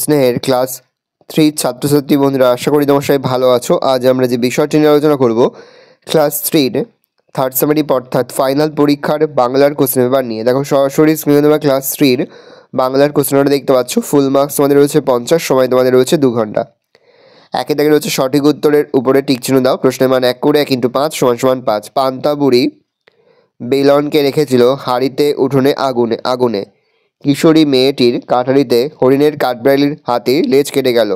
স্নেহের ক্লাস 3 ছাত্রছাত্রী বন্ধুরা, আশা করি তোমার সবাই ভালো আছো। আজ আমরা যে বিষয়টি নিয়ে আলোচনা করব ক্লাস 3 থার্ড সেমিস্টার অর্থাৎ ফাইনাল পরীক্ষার বাংলার কোশ্চেন পেপার নিয়ে। দেখো সরাসরি স্ক্রিনে তোমরা ক্লাস 3 বাংলার কোশ্চেন পেপারটা দেখতে পাচ্ছ। ফুল মার্কস তোমাদের রয়েছে 50, সময় তোমাদের রয়েছে 2 ঘন্টা। একে দেখে রয়েছে সঠিক উত্তরের উপরে টিক চিহ্ন দাও। প্রশ্নের মান 1 করে 1 × 5 = 5। পান্তা বুড়ি বেলনকে রেখেছিল হাঁড়িতে উঠোনে আগুনে। কিশোরী মেয়েটির কাঠারিতে হরিণের কাঠবিড়ালির হাতে লেজ কেটে গেল।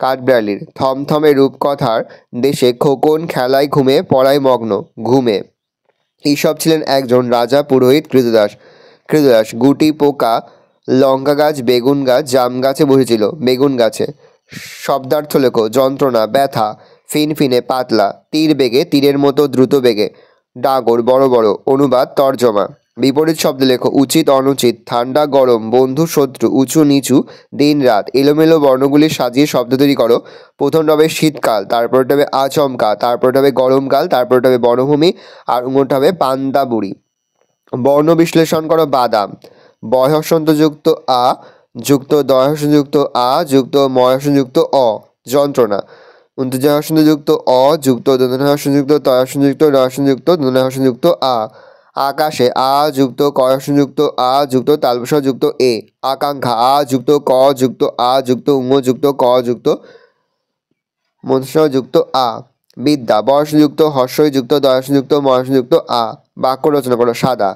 কাঠবিড়ালির থমথমে রূপকথার দেশে খোকন খেলায় ঘুমে পড়ায় মগ্ন। ঘুমে ঈশপ ছিলেন একজন রাজা পুরোহিত কৃতদাস। গুটি পোকা লঙ্কা গাছ, বেগুন গাছ, জাম গাছে বসেছিল। বেগুন গাছে। শব্দার্থ লেখো। যন্ত্রণা, ব্যথা, ফিনফিনে, পাতলা। তীর বেগে, তীরের মতো দ্রুত বেগে। ডাগর, বড় বড়। অনুবাদ তর্জমা। বিপরীত শব্দ লেখো। উচিত, অনুচিত, ঠান্ডা, গরম, বন্ধু, শত্রু, উঁচু, নিচু, দিন, রাত। এলোমেলো বর্ণগুলি সাজিয়ে শব্দ তৈরি করো। প্রথমটা হবে শীতকাল, তারপরটা হবে আচমকা, তারপরটা হবে গরমকাল, তারপরটা হবে বনভূমি, আর উঙ্গটা হবে পান্তা বুড়ি। বর্ণ বিশ্লেষণ করো। বাদাম, বয়সন্তযুক্ত আ যুক্ত দয়সযুক্ত আ যুক্ত ময়সযুক্ত অ। যন্ত্রণা, যুক্ত অ যুক্ত দন্তযুক্ত তয়সযুক্ত রসযুক্ত দন্তযুক্ত আ। আকাশে আ যুক্ত কয়সযুক্ত আ যুক্ত তালবসযুক্ত এ। আকাঙ্ক্ষা আ যুক্ত ক যুক্ত আ যুক্ত উঙ যুক্ত ক যুক্ত মধ্যযুক্ত আ। বিদ্যা, বয়সযুক্ত হর্ষযুক্ত দয়সযুক্ত ময়সযুক্ত আ। বাক্য রচনা করো। সাদা,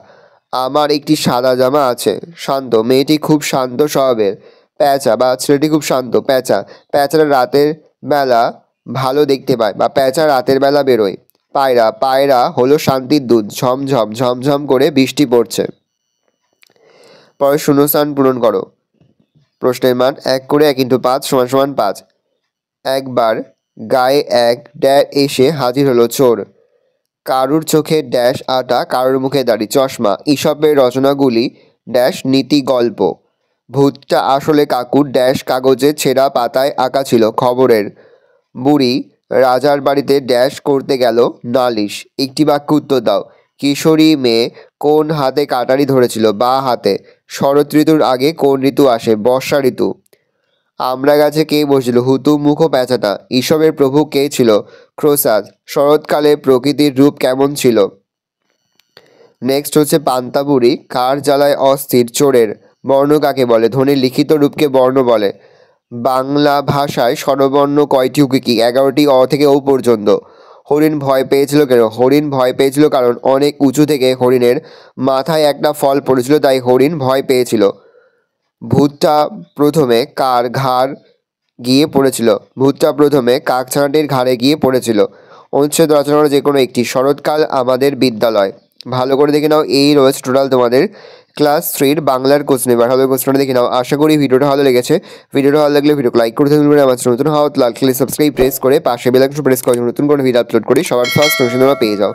আমার একটি সাদা জামা আছে। শান্ত, মেয়েটি খুব শান্ত স্বভাবের। প্যাঁচা বা ছেলেটি খুব শান্ত। প্যাঁচারা রাতের বেলা ভালো দেখতে পায় বা প্যাঁচা রাতের বেলা বেরোয়। পায়রা হলো শান্তির দূত। ঝমঝম করে বৃষ্টি পড়ছে। পরে শূন্যস্থান পূরণ করো। প্রশ্নের মান 1 করে 1 × 5 = 5। একবার গায়ে এক এসে হাজির হলো চোর। কারুর চোখে আটা, কারুর মুখে দাড়ি। চশমা। ঈশপের রচনাগুলি নীতি গল্প। ভূতটা আসলে কাকুর কাগজে ছেঁড়া পাতায় আঁকা ছিল খবরের। বুড়ি রাজার বাড়িতে করতে গেল নালিশ। একটি বাক্য উত্তর দাও। কিশোরী মেয়ে কোন হাতে কাটারি ধরেছিল? বা হাতে। শরৎ ঋতুর আগে কোন ঋতু আসে? বর্ষা ঋতু। আমড়া গাছে কে বসেছিল? হুতুম মুখ প্যাঁচাটা। ঈশপের প্রভু কে ছিল? ক্রোসাস। শরৎকালে প্রকৃতির রূপ কেমন ছিল? নেক্সট হচ্ছে পান্তা বুড়ি কার জ্বালায় অস্থির? চোরের। বর্ণ কাকে বলে? ধ্বনির লিখিত রূপকে বর্ণ বলে। বাংলা ভাষায় স্বরবর্ণ কয়টি? কি 11টি, অ থেকে ও পর্যন্ত। হরিণ ভয় পেয়েছিল কেন? হরিণ ভয় পেয়েছিল কারণ অনেক উঁচু থেকে হরিণের মাথায় একটা ফল পড়েছিল, তাই হরিণ ভয় পেয়েছিল। ভূতটা প্রথমে কার ঘাড় গিয়ে পড়েছিল? ভূতটা প্রথমে কাকছানাটির ঘাড়ে গিয়ে পড়েছিল। অনুচ্ছেদ রচনা যে কোনো একটি। শরৎকাল আমাদের বিদ্যালয়। ভালো করে দেখে নাও। এই রয়েছে টোটাল তোমাদের ক্লাস 3 বাংলার কোশ্চেন পেপার। ভালো কোশ্চেনটা দেখে নাও। আশা করি ভিডিওটা ভালো লেগেছে। ভিডিওটা ভালো লাগলে ভিডিওকে লাইক করতে ভুলবেন না। আমার নতুন হওয়া লাল কালি সাবস্ক্রাইব প্রেস করে পাশে বেল আইকন প্রেস করে নতুন কোনো ভিডিও আপলোড করি সবার ফার্স্ট নোটিফিকেশন তোমরা পেয়ে যাও।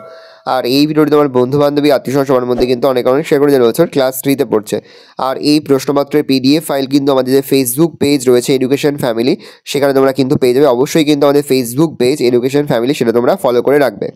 আর এই ভিডিওটি তোমার বন্ধু বান্ধবী আত্মীয় সবার মধ্যে কিন্তু অনেক শেয়ার করে জানা হচ্ছে ক্লাস 3তে পড়ছে। আর এই প্রশ্নপত্রের পিডিএফ ফাইল কিন্তু আমাদের যে ফেসবুক পেজ রয়েছে এডুকেশন ফ্যামিলি, সেখানে তোমরা কিন্তু পেয়ে যাবে। অবশ্যই কিন্তু আমাদের ফেসবুক পেজ এডুকেশন ফ্যামিলি সেটা তোমরা ফলো করে রাখবে।